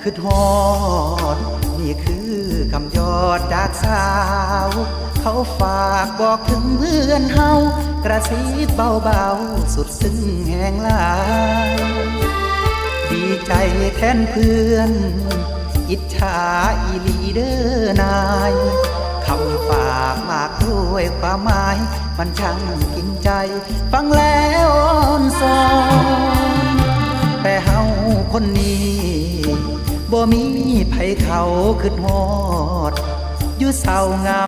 คือฮอดนี่คือคำยอดจากสาวเขาฝากบอกถึงเพื่อนเฮากระซิบเบาๆสุดซึ้งแห่งหลายดีใจแทนเพื่อนอิจฉาอีหลีเดอนายคำฝากมากด้วยความหมายมันช่างกินใจฟังแล้วอ่อนสอนแต่เฮาคนนี้บ่มีไผเขาขึ้นฮอดอยู่เศร้างาม